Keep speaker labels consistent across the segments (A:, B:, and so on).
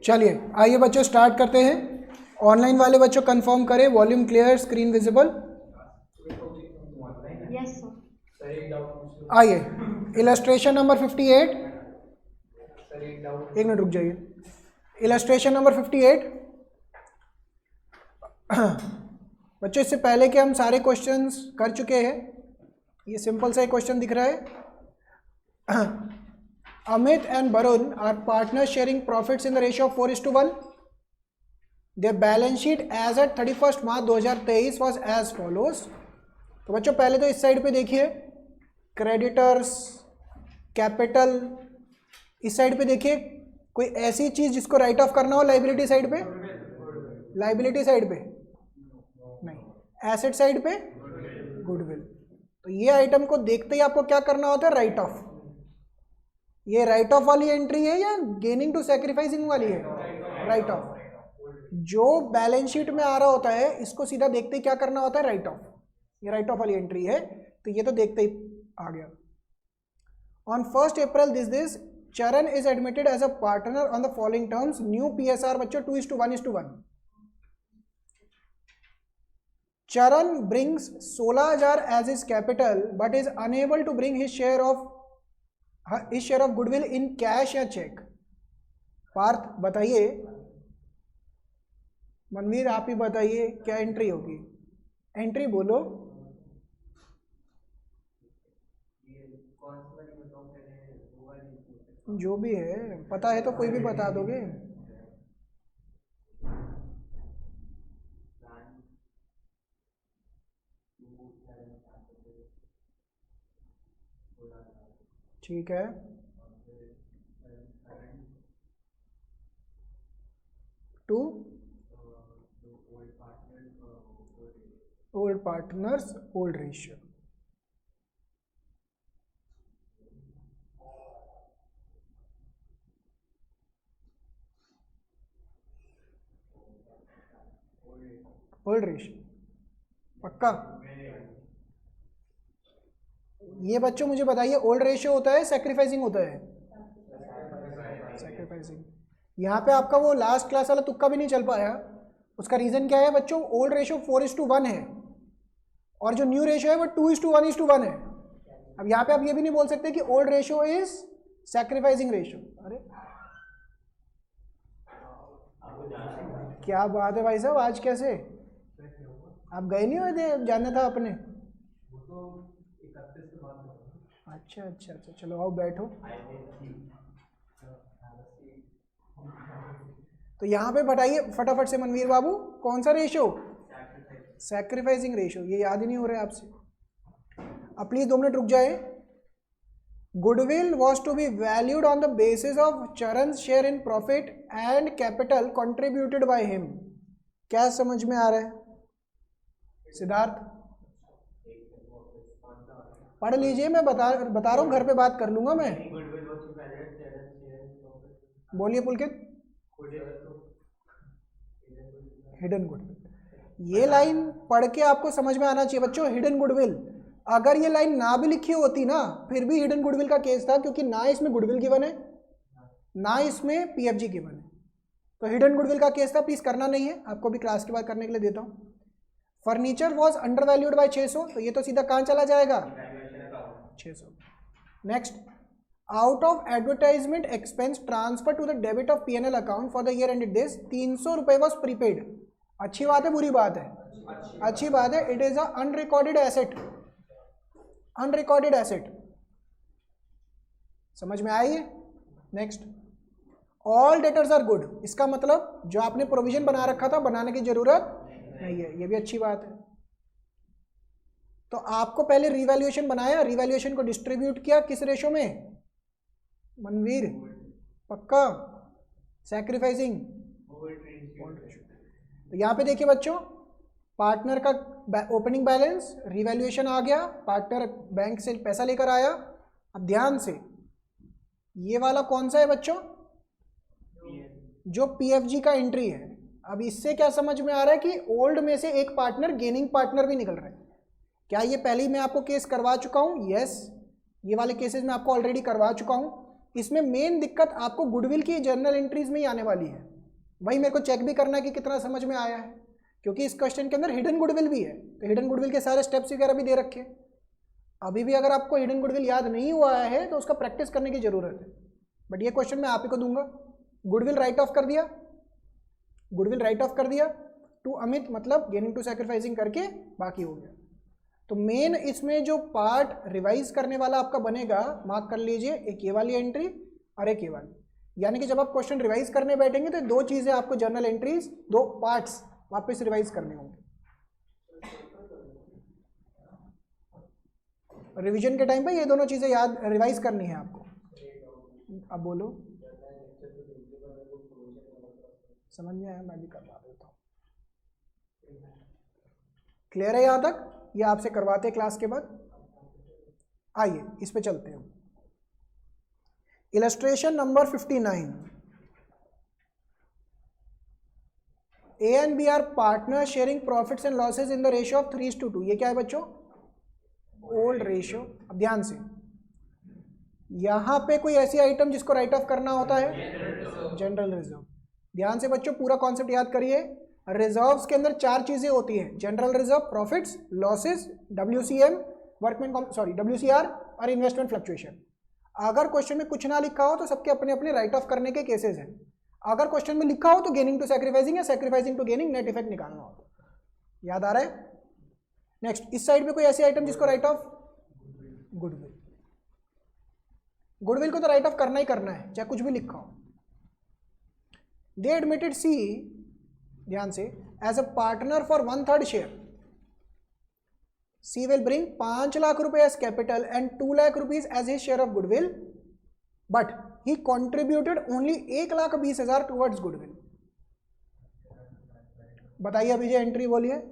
A: चलिए आइए बच्चों स्टार्ट करते हैं। ऑनलाइन वाले बच्चों कंफर्म करें, volume clear, screen visible.
B: Yes sir.
A: आइए इलस्ट्रेशन नंबर 58। एक मिनट रुक जाइए। इलस्ट्रेशन नंबर 58 बच्चों, इससे पहले कि हम सारे क्वेश्चंस कर चुके हैं, ये सिंपल सा एक क्वेश्चन दिख रहा है। Amit and Barun are partners sharing profits in the ratio of 4:1. Their balance sheet as at 31st March 2023 was as follows. तो बच्चों पहले तो इस साइड पे देखिए, क्रेडिटर्स, कैपिटल। इस साइड पे देखिए कोई ऐसी चीज जिसको राइट ऑफ करना हो लाइबिलिटी साइड पे, लाइबिलिटी साइड पे नहीं, एसेट साइड पे गुडविल। तो ये आइटम को देखते ही आपको क्या करना होता है, राइट ऑफ। ये राइट ऑफ वाली एंट्री है या गेनिंग टू सैक्रिफाइसिंग वाली है? Write of. जो बैलेंस शीट में आ रहा होता है इसको सीधा देखते ही क्या करना होता है, राइट ऑफ। ये राइट ऑफ वाली एंट्री है, तो ये तो देखते ही आ गया। On 1st April this Charan is admitted as a partner on the following terms. New PSR बच्चों 2:1:1। Charan brings 16,000 as is capital but is unable to bring his share of goodwill in cash या चेक। पार्थ बताइए, मनवीर आप ही बताइए क्या entry होगी? Entry बोलो। जो भी है पता है तो कोई भी बता दोगे। ठीक है, to old partners old ratio. Old ratio पक्का? ये बच्चों मुझे बताइए, ओल्ड रेशियो होता है सैक्रिफाइसिंग होता है? सैक्रिफाइसिंग। यहाँ पे आपका वो लास्ट क्लास वाला तुक्का भी नहीं चल पाया। उसका रीजन क्या है बच्चों? ओल्ड रेशियो 4:1 है और जो न्यू रेशियो है वो 2:1:1 है। अब यहाँ पे आप ये भी नहीं बोल सकते कि old ratio is sacrificing ratio. अरे क्या बात है भाई साहब, आज कैसे आप गए नहीं हुए थे? जाना था अपने। अच्छा अच्छा अच्छा, चलो आओ बैठो। तो यहाँ पे बताइए फटाफट से मनवीर बाबू, कौन सा रेशियो? Sacrificing ratio. ये याद ही नहीं हो रहा है आपसे। अब प्लीज 2 मिनट रुक जाए। Goodwill was to be valued on the basis of चरण share in profit and capital contributed by him. क्या समझ में आ रहा है सिद्धार्थ? पढ़ लीजिए, मैं बता रहा हूँ, घर पे बात कर लूंगा मैं। बोलिए पुलकित। हिडन गुडविल, ये लाइन पढ़ के आपको समझ में आना चाहिए बच्चों। हिडन गुडविल, अगर ये लाइन ना भी लिखी होती ना फिर भी हिडन गुडविल का केस था, क्योंकि ना इसमें गुडविल गिवन है ना इसमें PFG गिवन है। तो हिडन गुडविल का केस था, प्लीज करना नहीं है, आपको भी क्लास के बाद करने के लिए देता हूँ। Furniture was under valued by 600, तो ये तो सीधा कहाँ चला जाएगा? 600। Next, out of advertisement expense transfer to the debit of P&L account for the year ended this 300 रुपए वॉज प्रीपेड। अच्छी बात है बुरी बात है? अच्छी बात है। It is a unrecorded asset. Unrecorded asset, समझ में आई? Next, all debtors are good. इसका मतलब जो आपने प्रोविजन बना रखा था बनाने की जरूरत नहीं है, ये भी अच्छी बात है। तो आपको पहले रिवैल्यूएशन बनाया, रिवैल्यूएशन को डिस्ट्रीब्यूट किया किस रेशो में मनवीर? पक्का? सैक्रिफाइसिंग। तो यहाँ पे देखिए बच्चों, पार्टनर का ओपनिंग बैलेंस, रिवैल्यूएशन आ गया, पार्टनर बैंक से पैसा लेकर आया। अब ध्यान से, ये वाला कौन सा है बच्चों? जो PFG का एंट्री है। अब इससे क्या समझ में आ रहा है कि ओल्ड में से एक पार्टनर गेनिंग पार्टनर भी निकल रहा है। क्या ये पहले ही मैं आपको केस करवा चुका हूँ? यस, ये वाले केसेस में आपको ऑलरेडी करवा चुका हूँ। इसमें मेन दिक्कत आपको गुडविल की जर्नल एंट्रीज में ही आने वाली है। वही मेरे को चेक भी करना है कि कितना समझ में आया है, क्योंकि इस क्वेश्चन के अंदर हिडन गुडविल भी है, तो हिडन गुडविल के सारे स्टेप्स वगैरह भी दे रखे हैं। अभी भी अगर आपको हिडन गुडविल याद नहीं हुआ है तो उसका प्रैक्टिस करने की जरूरत है, बट ये क्वेश्चन मैं आप ही को दूंगा। गुडविल राइट ऑफ कर दिया, गुडविल राइट ऑफ कर दिया टू अमित, मतलब गेनिंग टू सैक्रिफाइसिंग करके बाकी हो गया। तो मेन इसमें जो पार्ट रिवाइज करने वाला आपका बनेगा, मार्क कर लीजिए, एक ये वाली एंट्री और एक ये वाली, यानी कि जब आप क्वेश्चन रिवाइज करने बैठेंगे तो दो चीज़ें आपको जर्नल एंट्रीज, दो पार्ट्स वापस रिवाइज करने होंगे। रिवीजन के टाइम पे ये दोनों चीज़ें याद रिवाइज करनी है आपको। अब बोलो, समझ में आया? मैं भी करवा देता हूँ। क्लियर है यहाँ तक? ये आपसे करवाते हैं क्लास के बाद। आइए इस पे चलते हैं। Illustration number 59, A and B are partner sharing profits and losses in the ratio of 3:2। ये क्या है बच्चों? Old ratio. अब ध्यान से, यहां पे कोई ऐसी आइटम जिसको राइट ऑफ करना होता है? General reserve. ध्यान से बच्चों पूरा कॉन्सेप्ट याद करिए। रिजर्व्स के अंदर चार चीजें होती हैं, general reserve, profits, losses, WCM, workman WCR और इन्वेस्टमेंट फ्लक्चुएशन। अगर क्वेश्चन में कुछ ना लिखा हो तो सबके अपने अपने राइट ऑफ करने के केसेस हैं। अगर क्वेश्चन में लिखा हो तो गेनिंग टू सैक्रिफाइसिंग या sacrificing to gaining net effect निकालना होता है। याद आ रहा है? नेक्स्ट, इस साइड पे कोई ऐसी आइटम जिसको राइट ऑफ? गुडविल। गुडविल को तो राइट ऑफ करना ही करना है, चाहे कुछ भी लिखा हो। दे एडमिटेड सी, ध्यान से, as a partner for 1/3 share. C will bring 5 lakh रुपए as capital and 2 lakh rupees as his share of goodwill, but he contributed only 1,20,000 towards goodwill. बताइए अभी जो एंट्री बोलिए।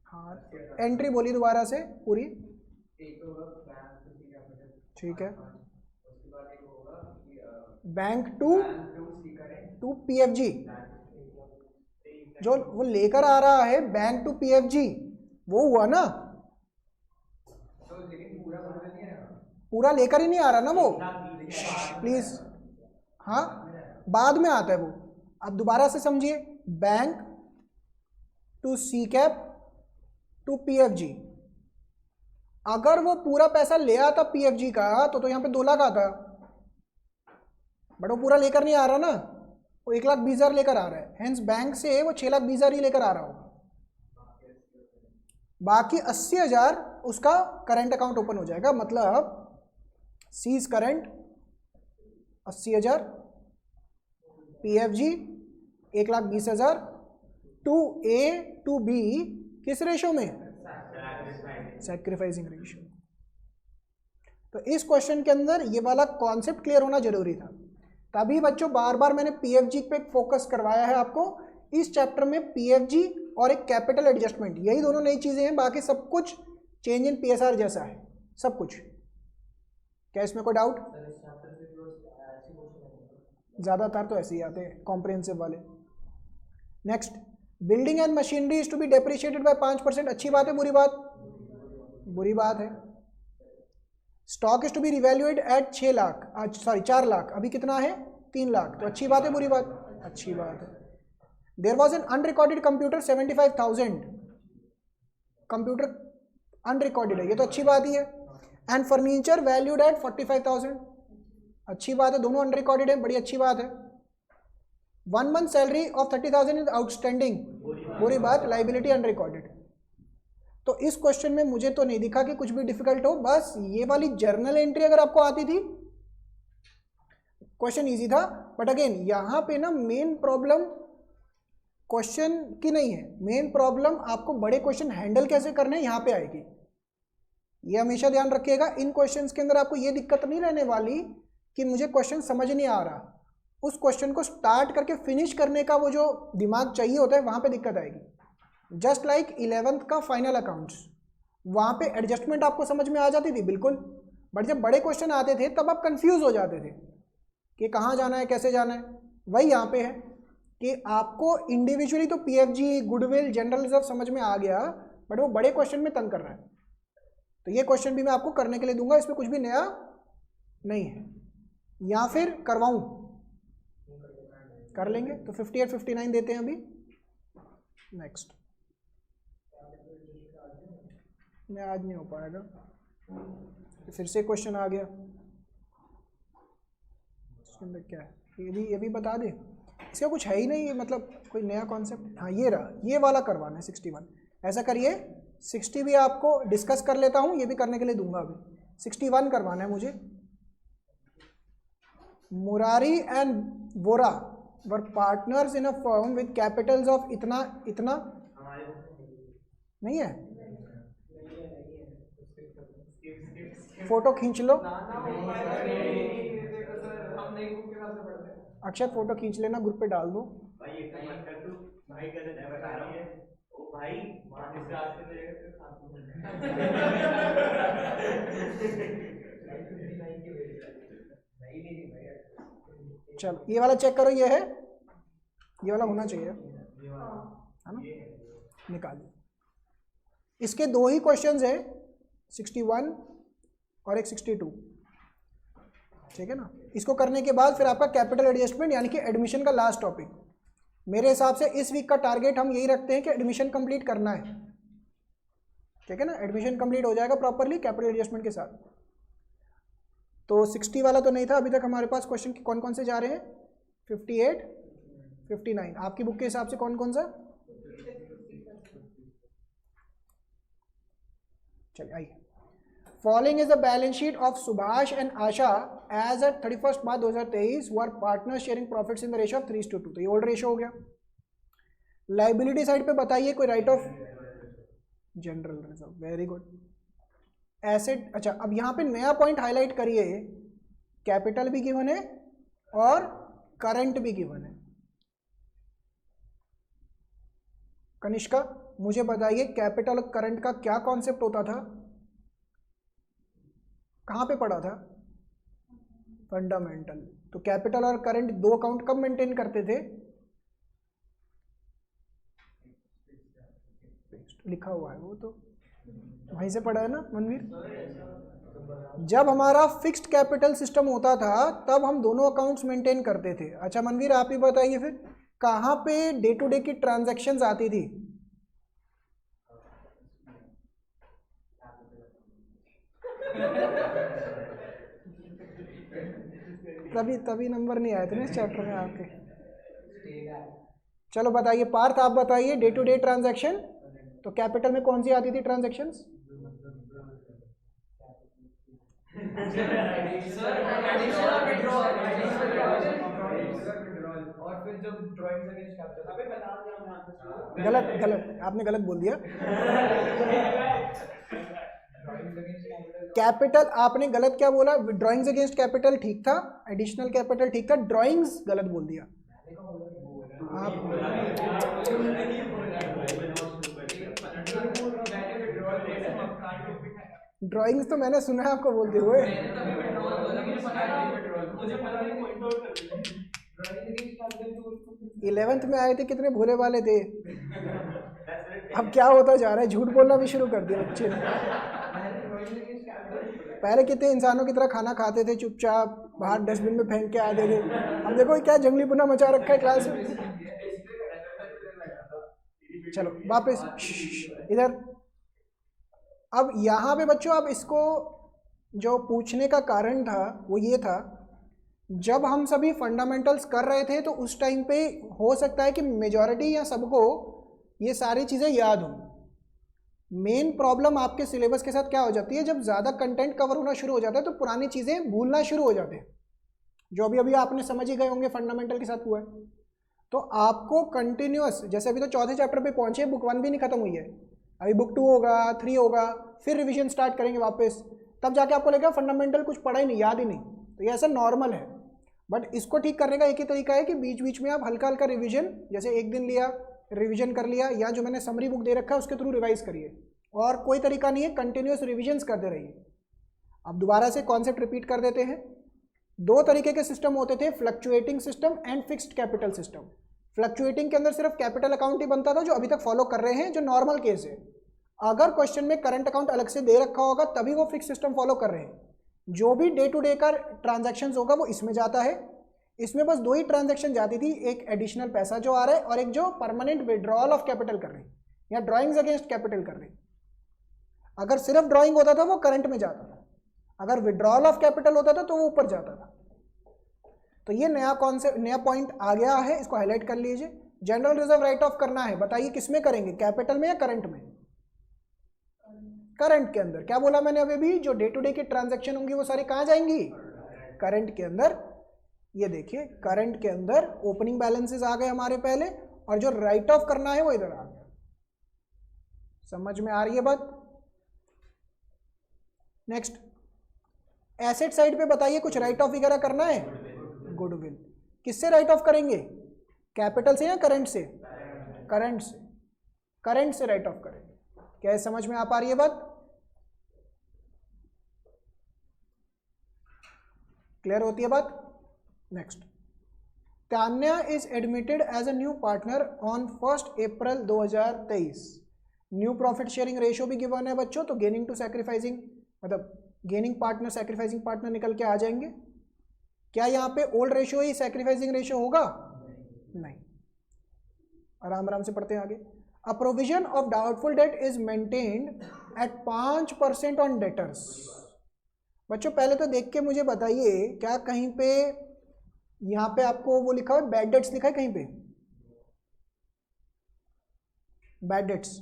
A: हाँ, एंट्री बोली दोबारा से पूरी। ठीक है, बैंक टू PFG, जो वो लेकर आ रहा है बैंक टू PFG, वो हुआ ना? पूरा लेकर ही नहीं आ रहा ना वो, प्लीज। हाँ, बाद में आता है वो। अब दोबारा से समझिए, bank to C cap to PFG। अगर वो पूरा पैसा ले आता PFG का तो यहाँ पे 2 लाख आता, बट वो पूरा लेकर नहीं आ रहा ना, वो 1,20,000 लेकर आ रहा है। हेंस बैंक से वो 6,20,000 ही लेकर आ रहा होगा, बाकी 80,000 उसका करंट अकाउंट ओपन हो जाएगा। मतलब C's current 80,000, PFG 1,20,000 to A to B, किस रेशो में? Sacrificing ratio. तो इस क्वेश्चन के अंदर ये वाला कॉन्सेप्ट क्लियर होना जरूरी था, तभी बच्चों बार बार मैंने PFG पे फोकस करवाया है आपको। इस चैप्टर में PFG और एक कैपिटल एडजस्टमेंट, यही दोनों नई चीजें हैं, बाकी सब कुछ चेंज इन PSR जैसा है सब कुछ। क्या इसमें कोई डाउट? ज्यादातर तो ऐसे ही आते हैं कॉम्प्रिहेंसिव वाले। Next, building and machinery is to be depreciated by 5%। अच्छी बात है, बुरी बात? बुरी बात है। Stock is to be revalued at 6 lakh, sorry 4 lakh, अभी कितना है? 3 लाख। तो अच्छी बात है, बुरी बात? अच्छी बात है। There was an unrecorded computer 75,000, computer unrecorded है, ये तो अच्छी बात ही है। एंड फर्नीचर वैल्यूड एट 45,000, अच्छी बात है, दोनों अनरिकॉर्डेड है, बड़ी अच्छी बात है। 1 month salary of 30,000 is outstanding, बुरी बात, लाइबिलिटी अनरिकॉर्डेड। तो इस क्वेश्चन में मुझे तो नहीं दिखा कि कुछ भी डिफिकल्ट हो, बस ये वाली जर्नल एंट्री अगर आपको आती थी क्वेश्चन इजी था। बट अगेन यहाँ पे ना मेन प्रॉब्लम क्वेश्चन की नहीं है, मेन प्रॉब्लम आपको बड़े क्वेश्चन हैंडल कैसे करने हैं यहाँ पे आएगी। ये हमेशा ध्यान रखिएगा, इन क्वेश्चंस के अंदर आपको ये दिक्कत नहीं रहने वाली कि मुझे क्वेश्चन समझ नहीं आ रहा, उस क्वेश्चन को स्टार्ट करके फिनिश करने का वो जो दिमाग चाहिए होता है वहाँ पे दिक्कत आएगी। जस्ट लाइक 11th का फाइनल अकाउंट्स, वहाँ पे एडजस्टमेंट आपको समझ में आ जाती थी बिल्कुल, बट जब बड़े क्वेश्चन आते थे तब आप कंफ्यूज हो जाते थे कि कहाँ जाना है, कैसे जाना है। वही यहाँ पे है, कि आपको इंडिविजुअली तो पीएफजी, गुडविल, जनरल रिजर्व समझ में आ गया, बट वो बड़े क्वेश्चन में तंग कर रहा है। तो ये क्वेश्चन भी मैं आपको करने के लिए दूंगा, इसमें कुछ भी नया नहीं है। या फिर करवाऊं, कर लेंगे। तो 58 59 देते हैं अभी। नेक्स्ट मैं आज नहीं हो पाएगा, फिर से क्वेश्चन आ गया। इसके अंदर क्या है, ये भी बता दे। इसका कुछ है ही नहीं, मतलब कोई नया कॉन्सेप्ट। हाँ ये रहा, ये वाला करवाना है 61। ऐसा करिए 60 भी आपको डिस्कस कर लेता हूँ, ये भी करने के लिए दूंगा अभी। 61 करवाना है मुझे। Murari and Vora were partners in a firm with Capitals of इतना इतना। नहीं है, फोटो खींच लो। अक्षर फोटो खींच लेना, ग्रुप पे डाल दो। चलो ये वाला चेक करो, ये है, ये वाला होना चाहिए, है ना? निकालिए। इसके दो ही क्वेश्चंस है, 61 और एक 62, ठीक है ना? इसको करने के बाद फिर आपका कैपिटल एडजस्टमेंट यानी कि एडमिशन का लास्ट टॉपिक। मेरे हिसाब से इस वीक का टारगेट हम यही रखते हैं कि एडमिशन कंप्लीट करना है, ठीक है ना? एडमिशन कंप्लीट हो जाएगा प्रॉपरली कैपिटल एडजस्टमेंट के साथ। तो 60 वाला तो नहीं था अभी तक हमारे पास। क्वेश्चन कौन कौन से जा रहे हैं? 58 59। आपकी बुक के हिसाब से कौन कौन सा? चलिए आइए। Following is the balance sheet of Subhash and Asha as at 31 March 2023 were partner sharing profits in the ratio of 3:2। तो ये ओल्ड रेशियो हो गया। लाइबिलिटी साइड पे बताइए कोई right of general reserve, very good. Asset, अच्छा अब यहाँ पे नया पॉइंट हाईलाइट करिए, कैपिटल भी गिवन है और करंट भी गिवन है। कनिष्का मुझे बताइए कैपिटल और करंट का क्या कॉन्सेप्ट होता था, कहाँ पे पढ़ा था? फंडामेंटल। तो कैपिटल और करंट दो अकाउंट कब मेंटेन करते थे? लिखा हुआ है वो, तो वहीं से पढ़ा है ना मनवीर? जब हमारा फिक्स्ड कैपिटल सिस्टम होता था तब हम दोनों अकाउंट्स मेंटेन करते थे। अच्छा मनवीर आप ही बताइए फिर कहाँ पे डे टू डे की ट्रांजैक्शंस आती थी? तभी नंबर नहीं आए थे ना इस चैप्टर में आपके। चलो बताइए पार्थ, आप बताइए डे टू डे ट्रांजैक्शन। तो कैपिटल में कौन सी आती थी ट्रांजैक्शंस?
B: और फिर जब ड्राइंग्स अगेंस्ट कैपिटल, अबे बता दिया मैं आपको।
A: गलत, आपने गलत बोल दिया। कैपिटल आपने गलत क्या बोला? ड्राइंग्स अगेंस्ट कैपिटल ठीक था, एडिशनल कैपिटल ठीक था, ड्राइंग्स गलत बोल दिया आप। ड्राइंग्स तो मैंने सुना है आपको बोलते हुए। 11th में आए थे, कितने भोले वाले थे। अब क्या होता जा रहा है, झूठ बोलना भी शुरू कर दिया बच्चे ने। पहले कितने इंसानों की तरह खाना खाते थे, चुपचाप बाहर डस्टबिन में फेंक के आते थे। अब देखो क्या जंगलीपना मचा रखा है क्लास में। चलो वापस इधर। अब यहाँ पे बच्चों अब इसको जो पूछने का कारण था वो ये था, जब हम सभी फंडामेंटल्स कर रहे थे तो उस टाइम पे हो सकता है कि मेजॉरिटी या सबको ये सारी चीज़ें याद हों। मेन प्रॉब्लम आपके सिलेबस के साथ क्या हो जाती है, जब ज़्यादा कंटेंट कवर होना शुरू हो जाता है तो पुरानी चीज़ें भूलना शुरू हो जाते हैं, जो अभी अभी आपने समझ ही गए होंगे फंडामेंटल के साथ हुआ है। तो आपको कंटिन्यूअस, जैसे अभी तो चौथे चैप्टर पे पहुंचे, बुक 1 भी नहीं खत्म हुई है, अभी बुक 2 होगा, 3 होगा, फिर रिविजन स्टार्ट करेंगे वापस, तब जाके आपको लगेगा फंडामेंटल कुछ पढ़ा ही नहीं, याद ही नहीं। तो ये ऐसा नॉर्मल है, बट इसको ठीक करने का एक ही तरीका है कि बीच बीच में आप हल्का हल्का रिविजन, जैसे एक दिन लिया रिवीजन कर लिया, या जो मैंने समरी बुक दे रखा है उसके थ्रू रिवाइज करिए। और कोई तरीका नहीं है, कंटिन्यूअस रिविजन्स करते रहिए। अब दोबारा से कॉन्सेप्ट रिपीट कर देते हैं। दो तरीके के सिस्टम होते थे, fluctuating system and fixed capital system. Fluctuating के अंदर सिर्फ कैपिटल अकाउंट ही बनता था, जो अभी तक फॉलो कर रहे हैं, जो नॉर्मल केस है। अगर क्वेश्चन में करंट अकाउंट अलग से दे रखा होगा तभी वो फिक्स सिस्टम फॉलो कर रहे हैं। जो भी डे टू डे का ट्रांजैक्शन होगा वो इसमें जाता है। इसमें बस 2 ही ट्रांजैक्शन जाती थी, एक एडिशनल पैसा जो आ रहा है और एक जो परमानेंट विड्रॉल ऑफ कैपिटल कर रहे हैं या ड्रॉइंग्स अगेंस्ट कैपिटल कर रहे हैं। अगर सिर्फ ड्रॉइंग होता था वो करंट में जाता था, अगर विड्रॉल ऑफ कैपिटल होता था तो वो ऊपर जाता था। तो ये नया कॉन्सेप्ट, नया पॉइंट आ गया है, इसको हाईलाइट कर लीजिए। जनरल रिजर्व राइट ऑफ करना है, बताइए किसमें करेंगे, कैपिटल में या करंट में? करंट के अंदर। क्या बोला मैंने अभी भी, जो डे टू डे की ट्रांजैक्शन होंगी वो सारी कहाँ जाएंगी? करंट के अंदर। ये देखिए करंट के अंदर ओपनिंग बैलेंसेस आ गए हमारे पहले, और जो राइट ऑफ करना है वो इधर आ गया। समझ में आ रही है बात? नेक्स्ट, एसेट साइड पे बताइए कुछ राइट ऑफ वगैरह करना है? गुडविल। किससे राइट ऑफ करेंगे, कैपिटल से या करंट से? करंट से, करंट से राइट ऑफ करेंगे। क्या ये समझ में आ पा रही है बात? क्लियर होती है बात? Next, Tanya is admitted as a new partner on 1 April 2023। New profit sharing ratio भी गिवन है बच्चों, तो गेनिंग टू सैक्रिफाइसिंग, मतलब गेनिंग पार्टनर सैक्रिफाइसिंग पार्टनर निकल के आ जाएंगे। क्या यहाँ पे ओल्ड रेशियो ही सैक्रिफाइसिंग रेशियो होगा? नहीं। आराम आराम से पढ़ते हैं आगे। A provision of doubtful debt is maintained at 5% on debtors. बच्चों पहले तो देख के मुझे बताइए, क्या कहीं पे यहाँ पे आपको वो लिखा है बैड डेट्स लिखा है कहीं पे? बैड डेट्स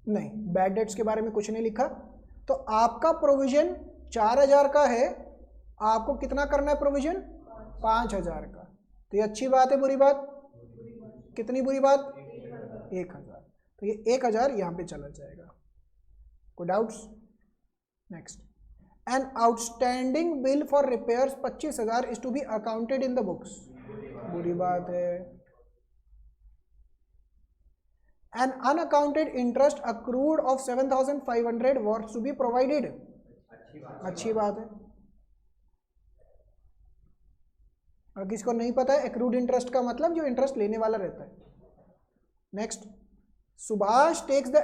A: नहीं, बैड डेट्स के बारे में कुछ नहीं लिखा। तो आपका प्रोविजन 4000 का है, आपको कितना करना है प्रोविजन? 5000 का। तो ये अच्छी बात है, बुरी बात? कितनी बुरी बात? 1000। तो ये 1000 यहाँ पे चला जाएगा। कोई doubts? Next, an outstanding bill for repairs 25,000 is to be accounted in the books. बुरी बात है। An unaccounted interest accrued of 7,500 worth to be provided. अच्छी बात है। और किसको नहीं पता है एक्रूड इंटरेस्ट का मतलब, जो इंटरेस्ट लेने वाला रहता है। Next, Subhash takes the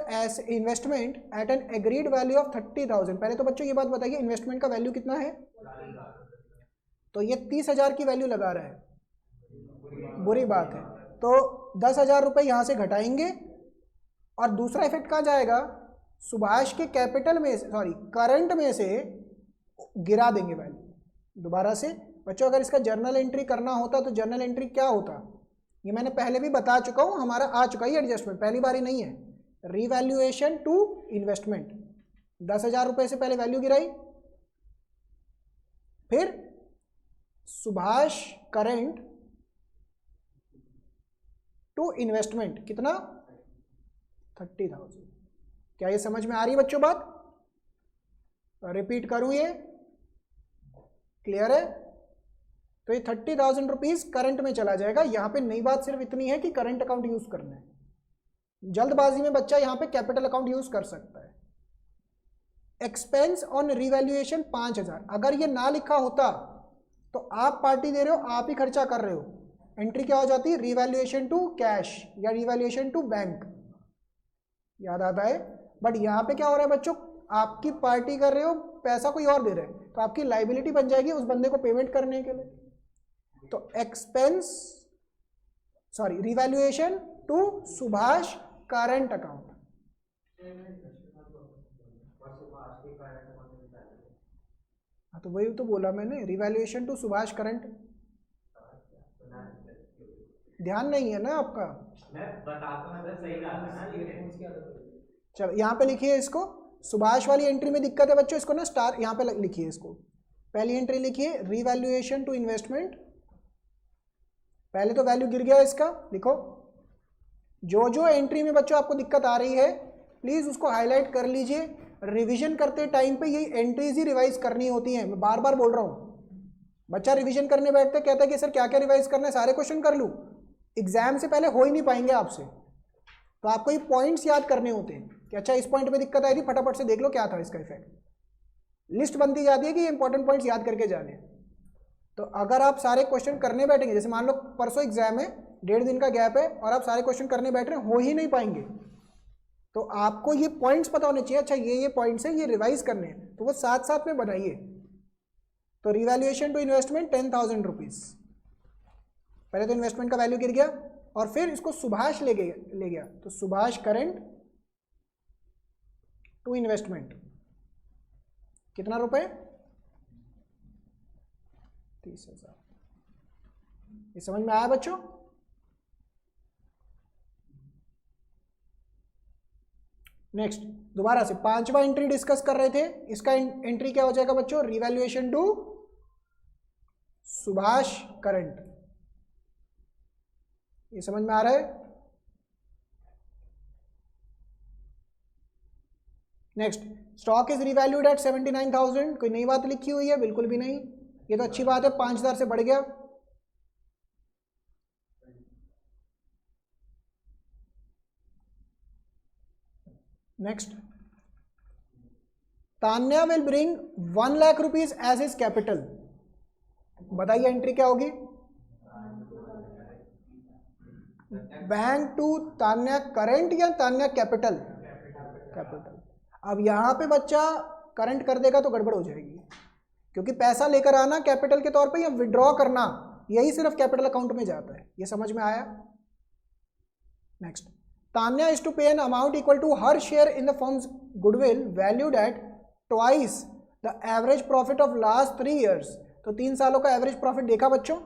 A: investment at an agreed value of 30,000। पहले तो बच्चों ये बात बताइए इन्वेस्टमेंट का वैल्यू कितना है? तो ये 30,000 की वैल्यू लगा रहा है, बुरी बात है। तो 10,000 रुपये यहाँ से घटाएंगे, और दूसरा इफेक्ट कहाँ जाएगा? सुभाष के कैपिटल में, सॉरी करंट में से गिरा देंगे वैल्यू दोबारा से। बच्चों अगर इसका जर्नल एंट्री करना होता तो जर्नल एंट्री क्या होता, ये मैंने पहले भी बता चुका हूँ, हमारा आ चुका है एडजस्टमेंट, पहली बारी नहीं है। रिवैल्यूएशन टू इन्वेस्टमेंट, 10,000 रुपये से पहले वैल्यू गिराई, फिर सुभाष करंट टू इन्वेस्टमेंट कितना? 30,000। क्या ये समझ में आ रही है बच्चों बात? रिपीट करूं, ये क्लियर है? तो ये 30,000 रुपीज करंट में चला जाएगा। यहाँ पे नई बात सिर्फ इतनी है कि करंट अकाउंट यूज करना है। जल्दबाजी में बच्चा यहाँ पे कैपिटल अकाउंट यूज कर सकता है। Expense on revaluation 5,000। अगर ये ना लिखा होता तो आप पार्टी दे रहे हो, आप ही खर्चा कर रहे हो, एंट्री क्या हो जाती है? रिवैल्यूएशन टू कैश या रिवैल्यूएशन टू बैंक, याद आता है। बट यहाँ पे क्या हो रहा है बच्चों, आपकी पार्टी कर रहे हो, पैसा कोई और दे रहे हैं, तो आपकी लाइबिलिटी बन जाएगी उस बंदे को पेमेंट करने के लिए। तो expense, sorry revaluation to Subhash current account. हाँ तो वही तो बोला मैंने, रिवैल्यूएशन टू सुभाष करंट। ध्यान नहीं है ना आपका? चलो यहाँ पे लिखिए इसको, सुभाष वाली एंट्री में दिक्कत है बच्चों, इसको ना स्टार यहाँ पे लिखिए, इसको पहली एंट्री लिखिए रिवैल्यूएशन टू इन्वेस्टमेंट। पहले तो वैल्यू गिर गया इसका, लिखो। जो जो एंट्री में बच्चों आपको दिक्कत आ रही है प्लीज उसको हाईलाइट कर लीजिए। रिवीजन करते टाइम पे यही एंट्रीज ही रिवाइज करनी होती हैं, मैं बार बार बोल रहा हूँ। बच्चा रिवीजन करने बैठते कहता है कि सर क्या क्या रिवाइज करना है, सारे क्वेश्चन कर लूँ, एग्जाम से पहले हो ही नहीं पाएंगे आपसे। तो आपको ये पॉइंट्स याद करने होते हैं कि अच्छा इस पॉइंट पे दिक्कत आई थी, फटाफट से देख लो क्या था इसका इफेक्ट। लिस्ट बनती जाती है कि ये इंपॉर्टेंट पॉइंट्स याद करके जाने हैं। तो अगर आप सारे क्वेश्चन करने बैठेंगे, जैसे मान लो परसों एग्जाम है, 1.5 दिन का गैप है और आप सारे क्वेश्चन करने बैठ रहे हैं, हो ही नहीं पाएंगे। तो आपको ये पॉइंट्स पता होने चाहिए, अच्छा ये पॉइंट्स है, ये रिवाइज करने हैं, तो वो साथ साथ में बनाइए। तो रिवैल्यूएशन टू इन्वेस्टमेंट 10,000 रुपीज, पहले तो इन्वेस्टमेंट का वैल्यू गिर गया और फिर इसको सुभाष ले गया, तो सुभाष करंट टू इन्वेस्टमेंट कितना रुपए, 30,000। ये समझ में आया बच्चों? नेक्स्ट दोबारा से 5वां एंट्री डिस्कस कर रहे थे, इसका एंट्री क्या हो जाएगा बच्चों, रिवैल्यूएशन टू सुभाष करंट। ये समझ में आ रहा है? Next, stock is revalued at 79,000, कोई नई बात लिखी हुई है? बिल्कुल भी नहीं, ये तो अच्छी बात है, 5,000 से बढ़ गया। Next, Tanya will bring 1 lakh rupees as is capital, बताइए एंट्री क्या होगी? बैंक टू तान्या करंट या तान्या कैपिटल? कैपिटल। अब यहां पे बच्चा करंट कर देगा तो गड़बड़ हो जाएगी, क्योंकि पैसा लेकर आना कैपिटल के तौर पे या विड्रॉ करना, यही सिर्फ कैपिटल अकाउंट में जाता है। ये समझ में आया? Next, Tanya is to pay an amount equal to her share in the firm's goodwill valued at twice the average profit of last 3 years। तो 3 सालों का एवरेज प्रॉफिट देखा बच्चों,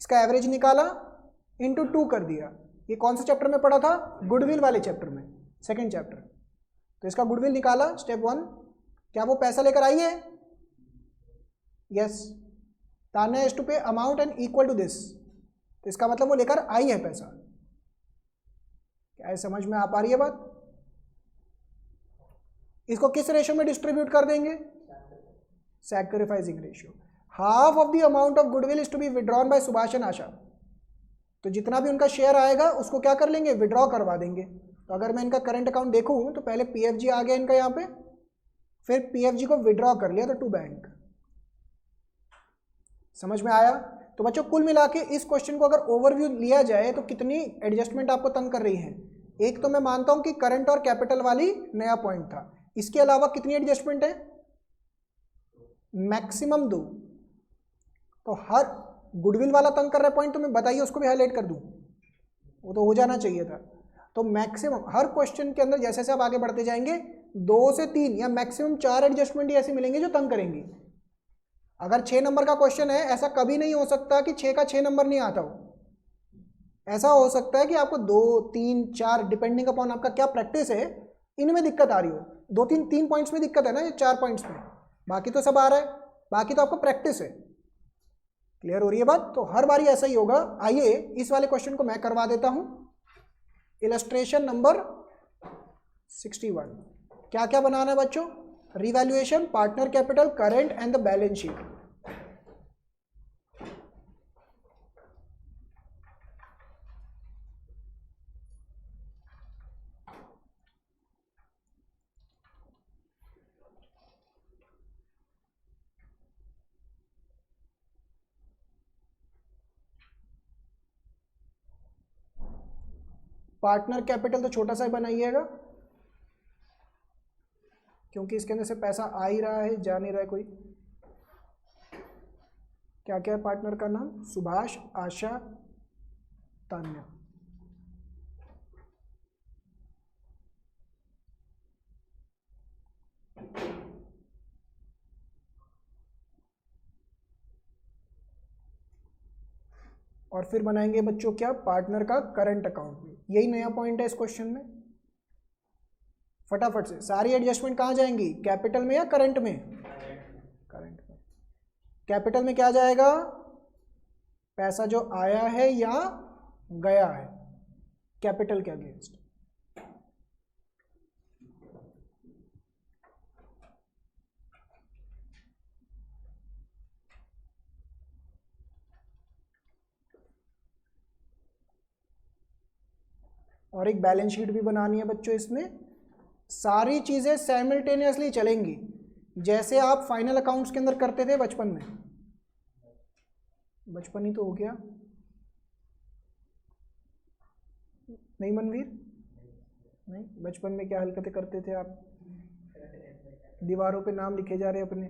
A: इसका एवरेज निकाला, इंटू 2 कर दिया। ये कौन से चैप्टर में पढ़ा था? गुडविल वाले चैप्टर में, सेकंड चैप्टर। तो इसका गुडविल निकाला, स्टेप 1। क्या वो पैसा लेकर आई है? Yes. Tanya is to pay amount and equal to this, तो इसका मतलब वो लेकर आई है पैसा। क्या समझ में आ पा रही है बात? इसको किस रेशियो में डिस्ट्रीब्यूट कर देंगे? Sacrificing ratio. Half of the amount of goodwill is to be withdrawn by Subhash and Asha. तो जितना भी उनका शेयर आएगा उसको क्या कर लेंगे? विड्रॉ करवा देंगे। तो अगर मैं इनका करंट अकाउंट देखूं तो पहले पीएफजी आ गया इनका यहाँ पे, फिर पीएफजी को विड्रॉ कर लिया तो टू बैंक। समझ में आया? तो बच्चों कुल मिला के इस क्वेश्चन को अगर ओवरव्यू लिया जाए तो कितनी एडजस्टमेंट आपको तंग कर रही है? एक तो मैं मानता हूं कि करंट और कैपिटल वाली नया पॉइंट था, इसके अलावा कितनी एडजस्टमेंट है? मैक्सिमम 2। तो हर गुडविल वाला तंग कर रहा है पॉइंट, तो मैं बताइए उसको भी हाईलाइट कर दूं, वो तो हो जाना चाहिए था। तो मैक्सिमम हर क्वेश्चन के अंदर जैसे जैसे आप आगे बढ़ते जाएंगे 2 से 3 या मैक्सिमम 4 एडजस्टमेंट ही ऐसे मिलेंगे जो तंग करेंगी। अगर 6 नंबर का क्वेश्चन है, ऐसा कभी नहीं हो सकता कि 6 का 6 नंबर नहीं आता हो। ऐसा हो सकता है कि आपको 2, 3, 4 डिपेंडिंग अपॉन आपका क्या प्रैक्टिस है, इनमें दिक्कत आ रही हो। 2, 3 पॉइंट्स में दिक्कत है ना, ये 4 पॉइंट्स में, बाकी तो सब आ रहा है, बाकी तो आपको प्रैक्टिस है। क्लियर हो रही है बात? तो हर बारी ऐसा ही होगा। आइए इस वाले क्वेश्चन को मैं करवा देता हूं। Illustration number 61। क्या क्या बनाना है बच्चों? Revaluation, partner capital, current and the balance sheet. Partner capital तो छोटा सा ही बनाइएगा, क्योंकि इसके अंदर से पैसा आ ही रहा है, जा नहीं रहा है कोई। क्या क्या है पार्टनर का नाम? सुभाष, आशा, तान्या। और फिर बनाएंगे बच्चों क्या? पार्टनर का करंट अकाउंट में। यही नया पॉइंट है इस क्वेश्चन में। फटाफट से सारी एडजस्टमेंट कहाँ जाएंगी? कैपिटल में या करंट में? करंट में। कैपिटल में क्या जाएगा? पैसा जो आया है या गया है कैपिटल के अगेंस्ट। और एक बैलेंस शीट भी बनानी है बच्चों। इसमें सारी चीज़ें साइमल्टेनियसली चलेंगी, जैसे आप फाइनल अकाउंट्स के अंदर करते थे बचपन में। बचपन ही तो हो गया। नहीं मनवीर, नहीं, बचपन में क्या हरकतें करते थे आप? दीवारों पे नाम लिखे जा रहे अपने।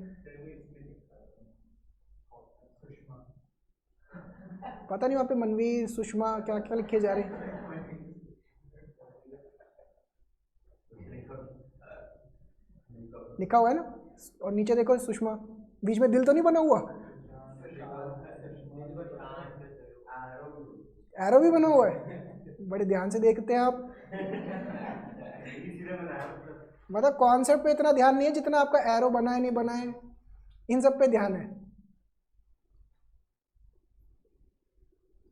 A: पता नहीं वहाँ पे मनवीर, सुषमा, क्या क्या लिखे जा रहे हैं। लिखा हुआ है ना, और नीचे देखो सुषमा, बीच में दिल तो नहीं बना हुआ? एरो भी बना हुआ है, बड़े ध्यान से देखते हैं आप। मतलब कॉन्सेप्ट पे इतना ध्यान नहीं है जितना आपका एरो बना है नहीं बना है, इन सब पे ध्यान है।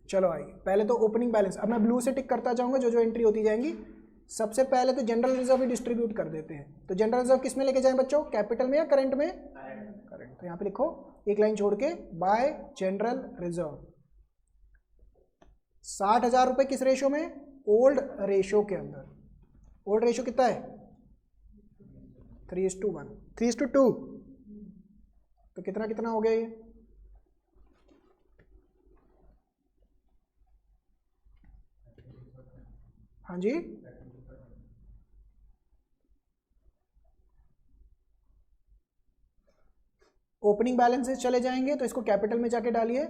A: चलो आइए, पहले तो ओपनिंग बैलेंस, अब मैं ब्लू से टिक करता जाऊंगा जो जो एंट्री होती जाएंगी। सबसे पहले तो जनरल रिजर्व ही डिस्ट्रीब्यूट कर देते हैं। तो जनरल रिजर्व किस में लेके जाएं बच्चों, कैपिटल में या करंट में? करंट। तो यहाँ पे लिखो एक लाइन छोड़ के, बाय जनरल रिजर्व 60,000 रुपये किस रेशो में? ओल्ड रेशो के अंदर। ओल्ड रेशो कितना है? 3:1, 3:2। तो कितना कितना हो गया ये? हाँ जी, ओपनिंग बैलेंसेस चले जाएंगे तो इसको कैपिटल में जाके डालिए।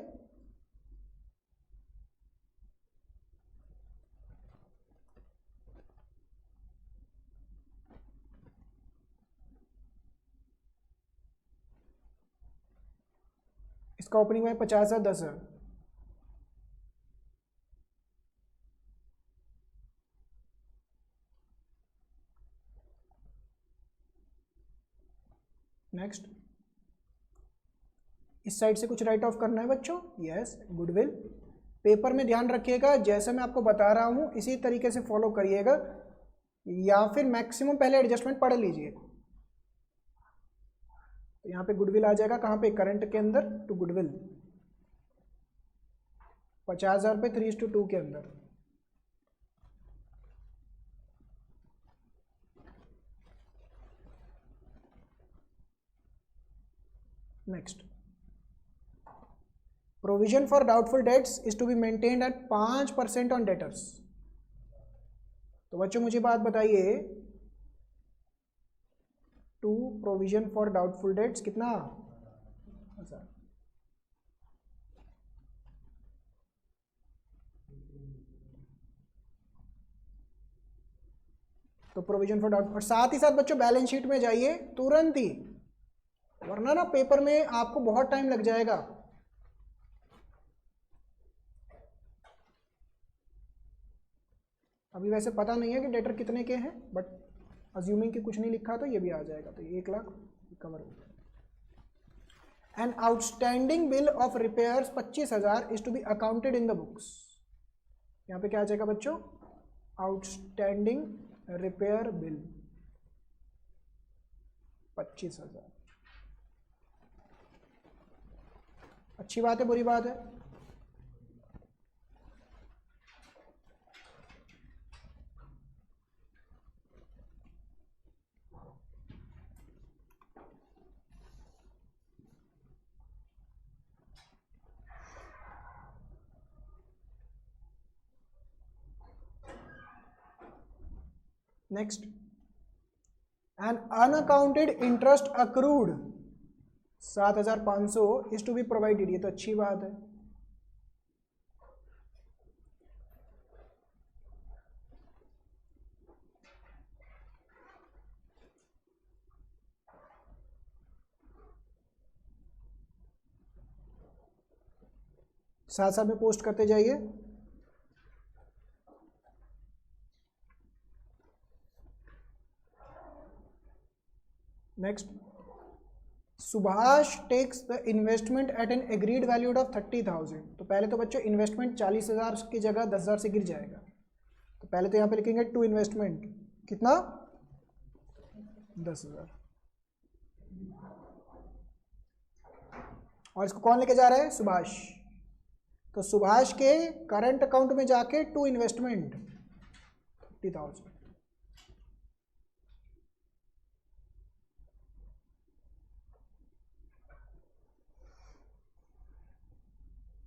A: इसका ओपनिंग में 50,000, 10,000। नेक्स्ट, इस साइड से कुछ राइट ऑफ करना है बच्चों। Yes, goodwill. पेपर में ध्यान रखिएगा, जैसे मैं आपको बता रहा हूं इसी तरीके से फॉलो करिएगा, या फिर मैक्सिमम पहले एडजस्टमेंट पढ़ लीजिए। तो यहाँ पे गुडविल आ जाएगा, कहाँ पे? करंट के अंदर टू गुडविल, 50,000 रुपये 3:2 के अंदर। Next, provision for doubtful debts is to be maintained at 5% on debtors. तो बच्चों मुझे बात बताइए, to provision for doubtful debts कितना? 1000। तो प्रोविजन फॉर डाउट, और साथ ही साथ बच्चों बैलेंस शीट में जाइए तुरंत ही, वरना ना पेपर में आपको बहुत टाइम लग जाएगा। अभी वैसे पता नहीं है कि डेटर कितने के हैं, बट अज्यूमिंग कि कुछ नहीं लिखा तो ये भी आ जाएगा, तो 1 लाख कवर हो गया। An outstanding bill of repairs 25,000 is to be accounted in the books. यहाँ पे क्या आ जाएगा बच्चों? Outstanding repair bill 25,000। अच्छी बात है, बुरी बात है? Next, an unaccounted interest accrued 7,500 is to be provided. ये तो अच्छी बात है। साथ साथ में पोस्ट करते जाइए। Next, Subhash takes the investment at an agreed value of 30,000। तो पहले तो बच्चों इन्वेस्टमेंट 40,000 की जगह 10,000 से गिर जाएगा। तो पहले तो यहाँ पे लिखेंगे टू इन्वेस्टमेंट कितना? 10,000। और इसको कौन लेके जा रहा है? सुभाष। तो सुभाष के करंट अकाउंट में जाके टू इन्वेस्टमेंट 30,000।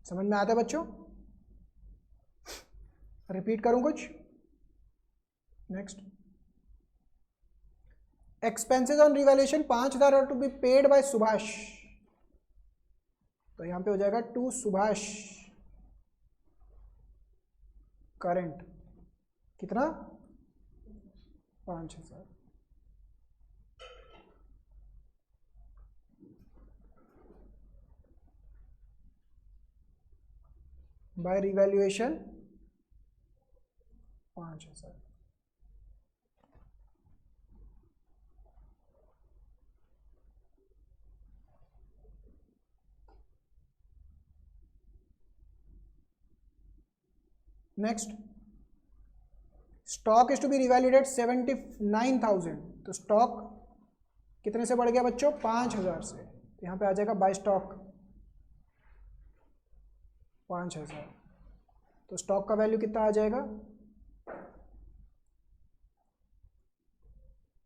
A: समझ में आता है बच्चों? रिपीट करूं कुछ? Next, expenses on revaluation 5,000 are to be paid by Subhash, तो यहां पे हो जाएगा टू सुभाष करंट, कितना? 5,000। By revaluation 5,000। Next, stock is to be revalued at 79,000, तो स्टॉक कितने से बढ़ गया बच्चों? 5,000 से, तो यहां पे आ जाएगा बाय स्टॉक 5,000, तो स्टॉक का वैल्यू कितना आ जाएगा?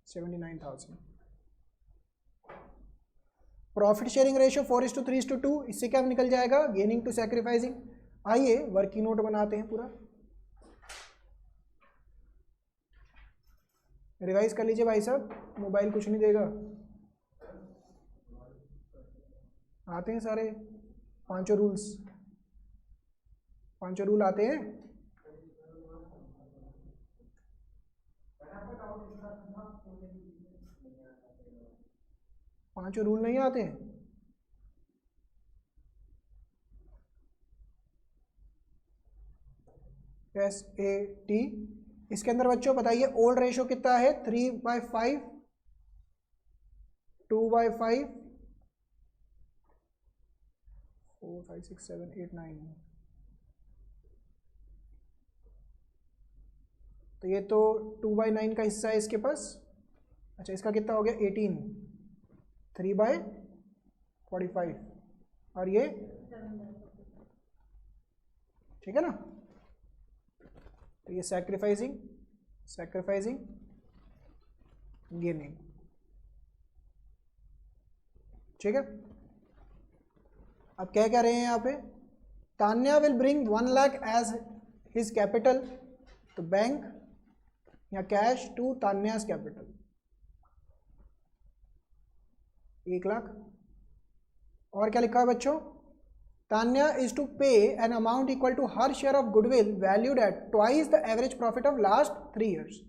A: 79,000। प्रॉफिट शेयरिंग रेशियो 4:3:2, इससे क्या निकल जाएगा? Gaining to sacrificing. आइए वर्किंग नोट बनाते हैं, पूरा रिवाइज कर लीजिए भाई साहब, मोबाइल कुछ नहीं देगा। आते हैं सारे पांचों रूल्स, पांचों रूल आते हैं? पांचों रूल नहीं आते हैं? SAT। इसके अंदर बच्चों बताइए ओल्ड रेशो कितना है? 3/5, 2/5, 4, 5, 6, 7, 8, 9, तो ये तो 2/9 का हिस्सा है इसके पास। अच्छा, इसका कितना हो गया? 18, 3/45, और ये ठीक है ना? तो ये सैक्रिफाइसिंग, सैक्रिफाइसिंग, गेनिंग, ठीक है। अब क्या कह रहे हैं यहाँ पे? Tanya will bring 1 lakh as his capital, तो बैंक या cash to Tanya's capital 1 lakh. और क्या लिखा है बच्चों? Tanya is to pay an amount equal to her share of goodwill valued at twice the average profit of last 3 years.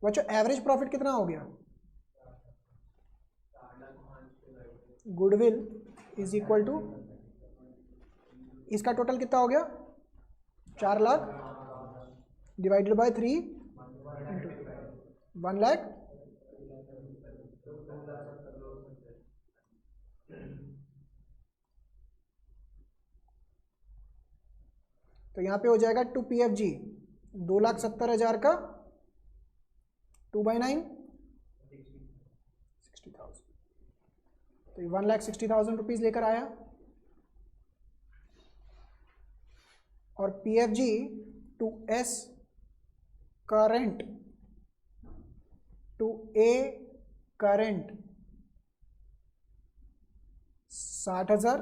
A: बच्चों एवरेज प्रॉफिट कितना हो गया? गुडविल इज इक्वल टू, इसका टोटल कितना हो गया? 4 lakh divided by 3 into 1 lakh, तो यहाँ पे हो जाएगा 2 PFG 2,70,000 का 2/9 60,000, तो 1,60,000 रुपीज लेकर आया। और PFG to S current to A current 60,000,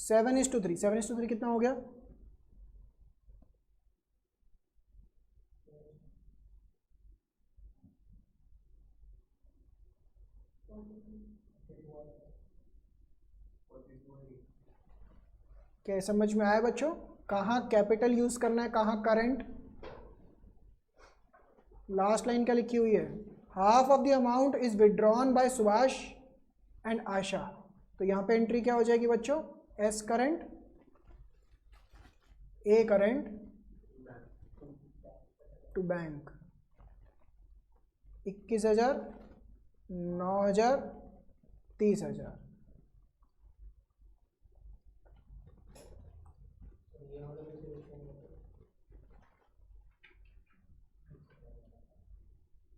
A: 7:3, 7:3 कितना हो गया? क्या समझ में आया बच्चों? कहाँ कैपिटल यूज करना है, कहाँ करंट? लास्ट लाइन क्या लिखी हुई है? Half of the amount is withdrawn by Subhash and Asha, तो यहाँ पे एंट्री क्या हो जाएगी बच्चों? S current, A current to bank 21,000, 9,000, 30,000।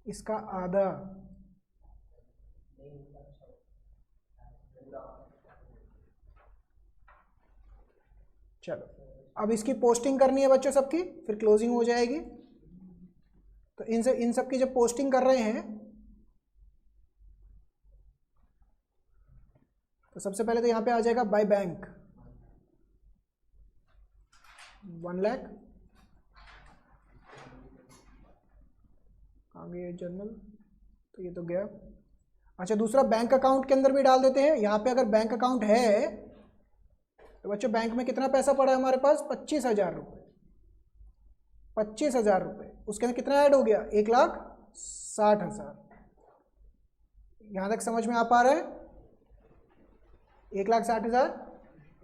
A: इसका आधा, चलो अब इसकी पोस्टिंग करनी है बच्चों सबकी, फिर क्लोजिंग हो जाएगी। तो इन सब की जब पोस्टिंग कर रहे हैं तो सबसे पहले तो यहाँ पे आ जाएगा बाय बैंक, 1 लाख। आगे जनरल, तो ये तो गया। अच्छा, दूसरा बैंक अकाउंट के अंदर भी डाल देते हैं। यहाँ पे अगर बैंक अकाउंट है तो बच्चों बैंक में कितना पैसा पड़ा है हमारे पास? 25,000 रुपये। 25,000 रुपये, उसके अंदर कितना ऐड हो गया? 1,60,000। यहाँ तक समझ में आ पा रहा है? 1,60,000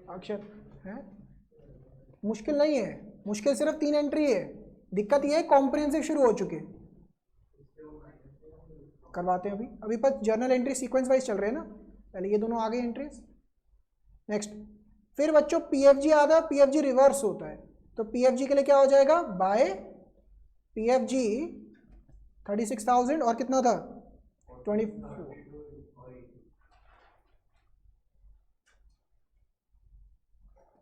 A: अक्षर है, मुश्किल नहीं है। मुश्किल सिर्फ 3 एंट्री है। दिक्कत ये है कॉम्प्रिहेंसिव शुरू हो चुके, करवाते हैं अभी। अभी पर जर्नल एंट्री सीक्वेंस वाइज चल रहे हैं ना, पहले ये दोनों आ गए एंट्रीज। नेक्स्ट, फिर बच्चों पीएफजी आता है, पीएफजी रिवर्स होता है। तो पीएफजी के लिए क्या हो जाएगा? बाय पीएफजी 36,000 और कितना था? 24।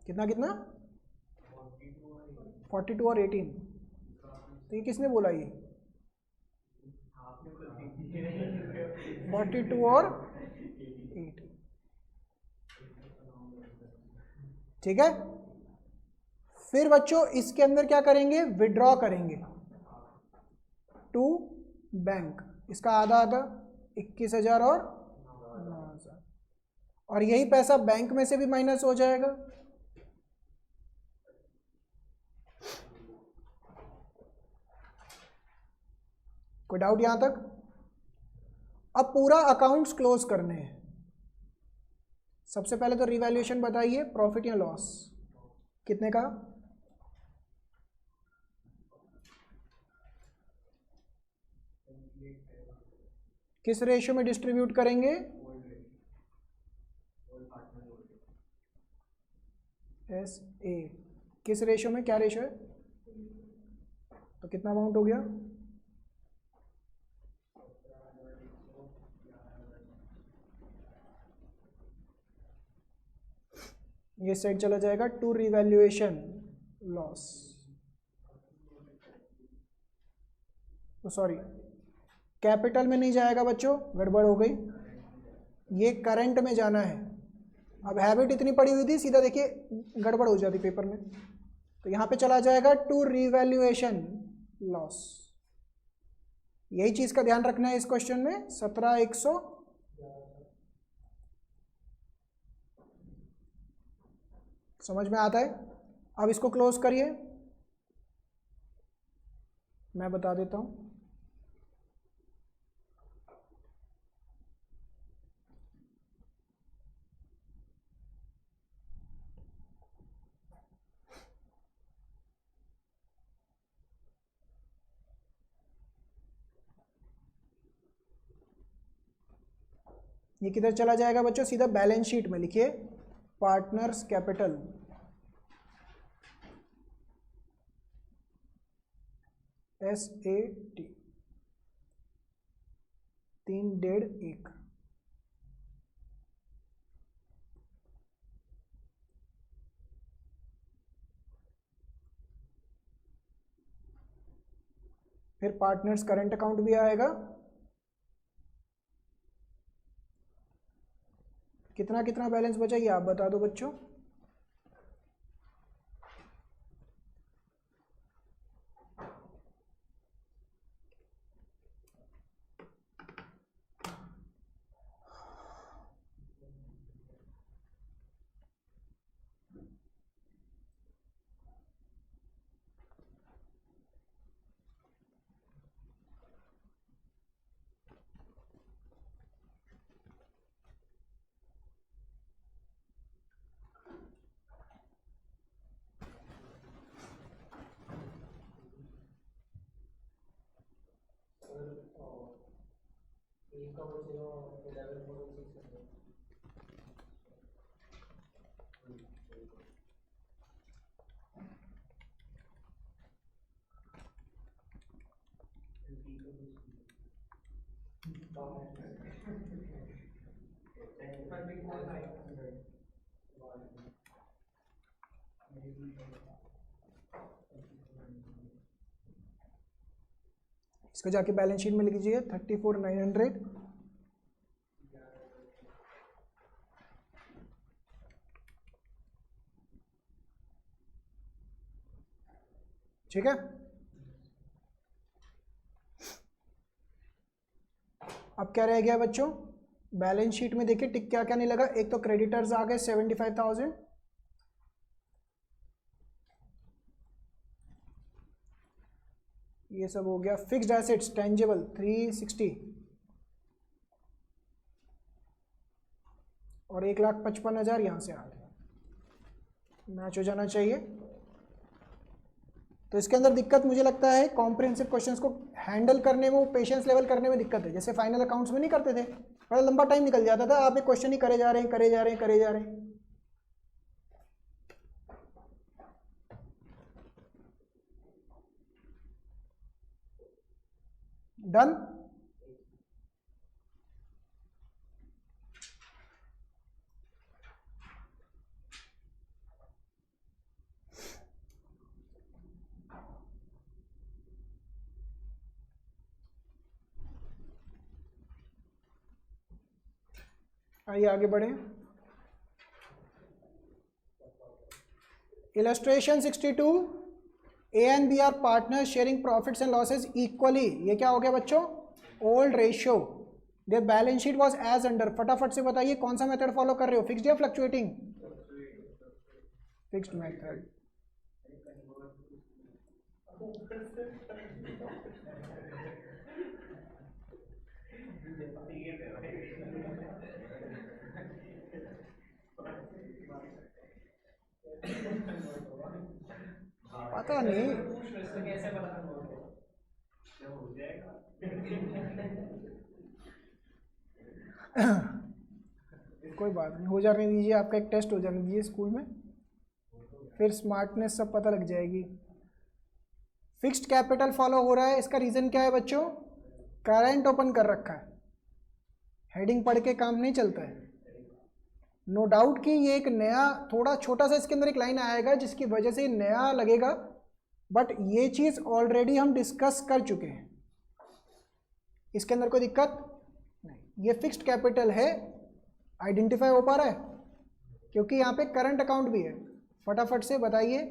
A: कितना कितना? 42 और 18। तो ये किसने बोला? ये 42 और 18, ठीक है। फिर बच्चों इसके अंदर क्या करेंगे? विड्रॉ करेंगे टू बैंक। इसका आधा आधा 21,000 और 9,000, और यही पैसा बैंक में से भी माइनस हो जाएगा। कोई डाउट यहां तक? अब पूरा अकाउंट्स क्लोज करने हैं। सबसे पहले तो रिवैल्यूएशन बताइए, प्रॉफिट या लॉस कितने का? किस रेशियो में डिस्ट्रीब्यूट करेंगे? S A. किस रेशियो में? क्या रेशियो है? तो कितना अमाउंट हो गया? ये साइड चला जाएगा टू रिवैल्यूएशन लॉस, तो सॉरी कैपिटल में नहीं जाएगा बच्चों, गड़बड़ हो गई। ये करंट में जाना है। अब हैबिट इतनी पड़ी हुई थी, सीधा देखिए गड़बड़ हो जाती पेपर में। तो यहाँ पे चला जाएगा टू रिवैल्यूएशन लॉस। यही चीज का ध्यान रखना है इस क्वेश्चन में। 17,100 समझ में आता है? अब इसको क्लोज करिए, मैं बता देता हूं। ये किधर चला जाएगा बच्चों? सीधा बैलेंस शीट में लिखिए, पार्टनर्स कैपिटल SAT 3,150,000। फिर पार्टनर्स करंट अकाउंट भी आएगा। कितना कितना बैलेंस बचा ये आप बता दो बच्चों। इसको जाके बैलेंस शीट में लिख लीजिए 34,900। ठीक है। अब क्या रह गया बच्चों, बैलेंस शीट में देखिए टिक क्या क्या नहीं लगा। एक तो क्रेडिटर्स आ गए 75,000, ये सब हो गया। फिक्स्ड एसेट्स टेंजिबल 360 और 1,55,000 यहाँ से आ गया, मैच हो जाना चाहिए। तो इसके अंदर दिक्कत मुझे लगता है कॉम्प्रिहेंसिव क्वेश्चंस को हैंडल करने में, वो पेशेंस लेवल करने में दिक्कत है। जैसे फाइनल अकाउंट्स में नहीं करते थे, बड़ा लंबा टाइम निकल जाता था, आप एक क्वेश्चन ही करे जा रहे हैं करे जा रहे हैं करे जा रहे हैं। डन। आइए आगे बढ़े। Illustration 62, A and B are partner sharing profits and losses equally. ये क्या हो गया बच्चों, old ratio. Their balance sheet was as under. फटाफट से बताइए कौन सा मेथड फॉलो कर रहे हो, फिक्स्ड या फ्लक्चुएटिंग? Fixed method. पता नहीं कोई बात नहीं, हो जाने दीजिए, आपका एक टेस्ट हो जाने दीजिए स्कूल में, फिर स्मार्टनेस सब पता लग जाएगी। फिक्स्ड कैपिटल फॉलो हो रहा है, इसका रीज़न क्या है बच्चों, करंट ओपन कर रखा है, हेडिंग पढ़ के काम नहीं चलता है। नो डाउट कि ये एक नया थोड़ा छोटा सा इसके अंदर एक लाइन आएगा जिसकी वजह से नया लगेगा, बट ये चीज़ ऑलरेडी हम डिस्कस कर चुके हैं, इसके अंदर कोई दिक्कत नहीं। ये फिक्स्ड कैपिटल है, आइडेंटिफाई हो पा रहा है, क्योंकि यहाँ पे करंट अकाउंट भी है। फटाफट से बताइए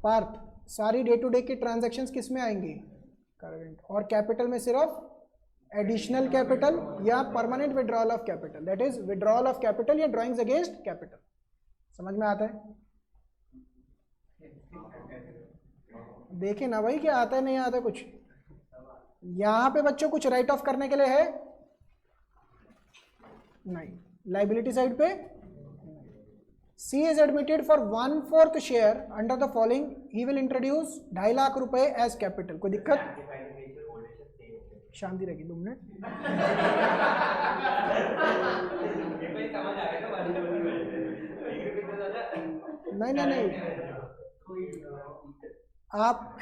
A: पार्थ, सारी डे टू डे की ट्रांजैक्शंस किस में आएंगी, करंट। और कैपिटल में सिर्फ एडिशनल कैपिटल या permanent withdrawal of capital, that is withdrawal of capital या ड्राइंग्स अगेंस्ट कैपिटल। समझ में आता है? देखे ना भाई क्या आता है नहीं आता कुछ। यहां पे बच्चों कुछ राइट ऑफ करने के लिए है नहीं, लाइबिलिटी साइड पे C is admitted for 1/4 share under the following, he will introduce 2.5 lakh रुपए एज कैपिटल। कोई दिक्कत? शांति रहेगी 2 मिनट। नहीं नहीं नहीं आप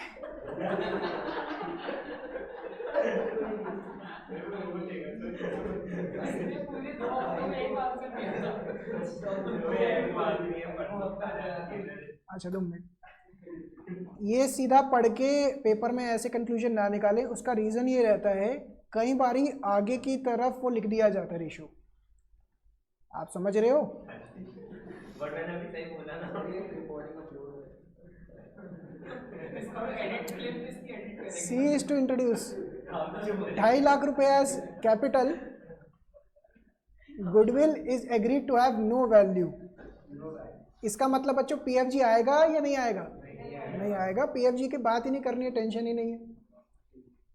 A: अच्छा 2 मिनट, ये सीधा पढ़ के पेपर में ऐसे कंक्लूजन ना निकालें। उसका रीज़न ये रहता है कई बारी आगे की तरफ वो लिख दिया जाता है रेशो, आप समझ रहे हो? C is to introduce 2.5 lakh रुपए as capital, goodwill is agreed to have no value. इसका मतलब बच्चों पीएफजी आएगा या नहीं आएगा? नहीं आएगा, पीएफजी की बात ही नहीं करनी है, टेंशन ही नहीं है।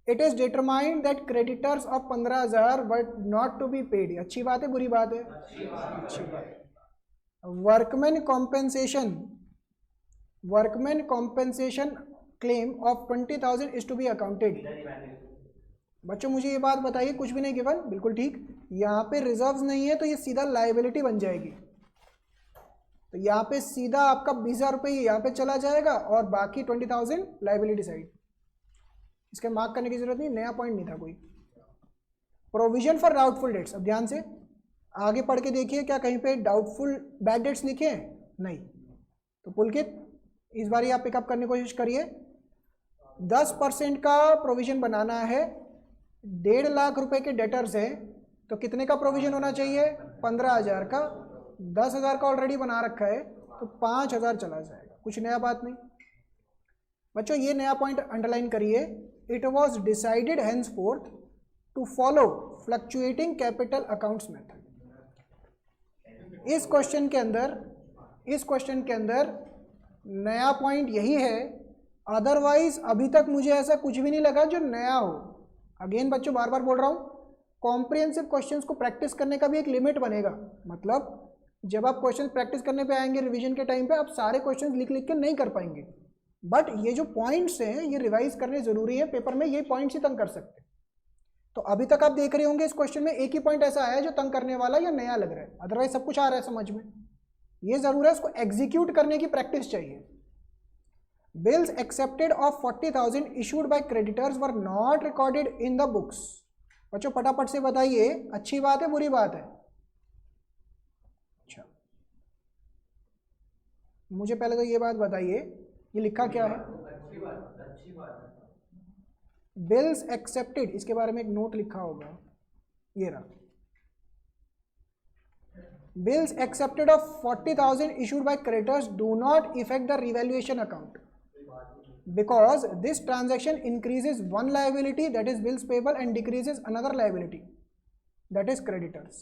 A: It is determined that creditors of 15,000 but not to be paid. अच्छी बात है बुरी बात है? अच्छी बात है। Workman compensation claim of 20,000 is to be accounted. बच्चों मुझे ये बात बताइए, कुछ भी नहीं गिवन, बिल्कुल ठीक। यहाँ पे रिजर्व्स नहीं है तो ये सीधा लायबिलिटी बन जाएगी। तो यहाँ पे सीधा आपका 20,000 रुपये यहाँ पे चला जाएगा और बाकी 20,000 लायबिलिटी साइड। इसके मार्क करने की जरूरत नहीं, नया पॉइंट नहीं था कोई। प्रोविजन फॉर डाउटफुल डेट्स, अब ध्यान से आगे पढ़ के देखिए, क्या कहीं पे डाउटफुल बैड डेट्स लिखे हैं? नहीं। तो पुलकित इस बार ही आप पिकअप करने की कोशिश करिए। 10% का प्रोविजन बनाना है, 1.5 लाख रुपए के डेटर्स हैं, तो कितने का प्रोविजन होना चाहिए? 15,000 का। 10,000 का ऑलरेडी बना रखा है तो 5,000 चला जाएगा, कुछ नया बात नहीं। बच्चों ये नया पॉइंट अंडरलाइन करिए, it was decided henceforth to follow fluctuating capital accounts method. इस क्वेश्चन के अंदर नया पॉइंट यही है, अदरवाइज अभी तक मुझे ऐसा कुछ भी नहीं लगा जो नया हो। अगेन बच्चों बार बार बोल रहा हूँ, कॉम्प्रिहेंसिव क्वेश्चंस को प्रैक्टिस करने का भी एक लिमिट बनेगा। मतलब जब आप क्वेश्चन प्रैक्टिस करने पे आएंगे रिवीजन के टाइम पे, आप सारे क्वेश्चंस लिख लिख के नहीं कर पाएंगे, बट ये जो पॉइंट्स हैं ये रिवाइज करने जरूरी है, पेपर में ये पॉइंट्स ही तंग कर सकते हैं। तो अभी तक आप देख रहे होंगे इस क्वेश्चन में एक ही पॉइंट ऐसा आया है जो तंग करने वाला या नया लग रहा है, अदरवाइज सब कुछ आ रहा है समझ में। ये जरूर है, उसको एग्जीक्यूट करने की प्रैक्टिस चाहिए। Bills accepted of 40,000 issued by creditors were not recorded in the books. बच्चों फटाफट से बताइए, अच्छी बात है बुरी बात है? अच्छा, मुझे पहले तो ये बात बताइए, ये लिखा क्या है?
B: अच्छी बात है।
A: बिल्स एक्सेप्टेड, इसके बारे में एक नोट लिखा होगा, ये रहा। Bills accepted of 40,000 issued by creditors do not affect the revaluation account because this transaction increases one liability, that is bills payable, and decreases another liability, that is creditors।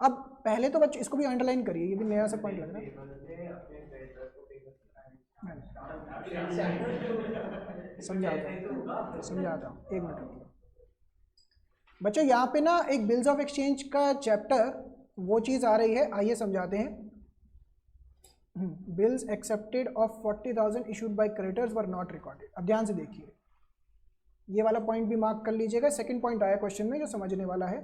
A: अब पहले तो बच्चों इसको भी अंडरलाइन करिए, ये भी नया सा पॉइंट लग रहा है। समझाता हूँ एक मिनट बच्चों। यहाँ पे ना एक बिल्स ऑफ एक्सचेंज का चैप्टर वो चीज़ आ रही है, आइए समझाते हैं। Bills accepted of 40,000 issued by creditors were not recorded. अब ध्यान से देखिए, ये वाला पॉइंट भी मार्क कर लीजिएगा, सेकंड पॉइंट आया क्वेश्चन में जो समझने वाला है।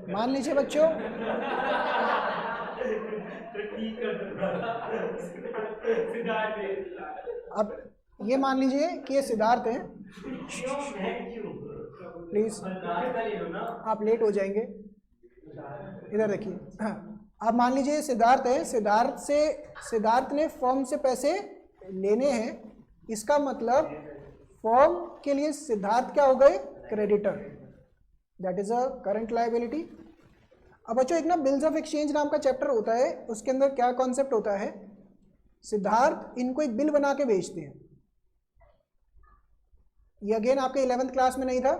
A: मान लीजिए बच्चों, अब ये मान लीजिए कि ये सिद्धार्थ हैं, प्लीज आप लेट हो जाएंगे, इधर देखिए। आप मान लीजिए सिद्धार्थ है, सिद्धार्थ ने फर्म से पैसे लेने हैं, इसका मतलब फर्म के लिए सिद्धार्थ क्या हो गए? Creditor, that is a current liability. अब बच्चों एक ना बिल्स ऑफ एक्सचेंज नाम का चैप्टर होता है, उसके अंदर क्या कॉन्सेप्ट होता है, सिद्धार्थ इनको एक बिल बना के बेचते हैं। ये अगेन आपके 11th क्लास में नहीं था।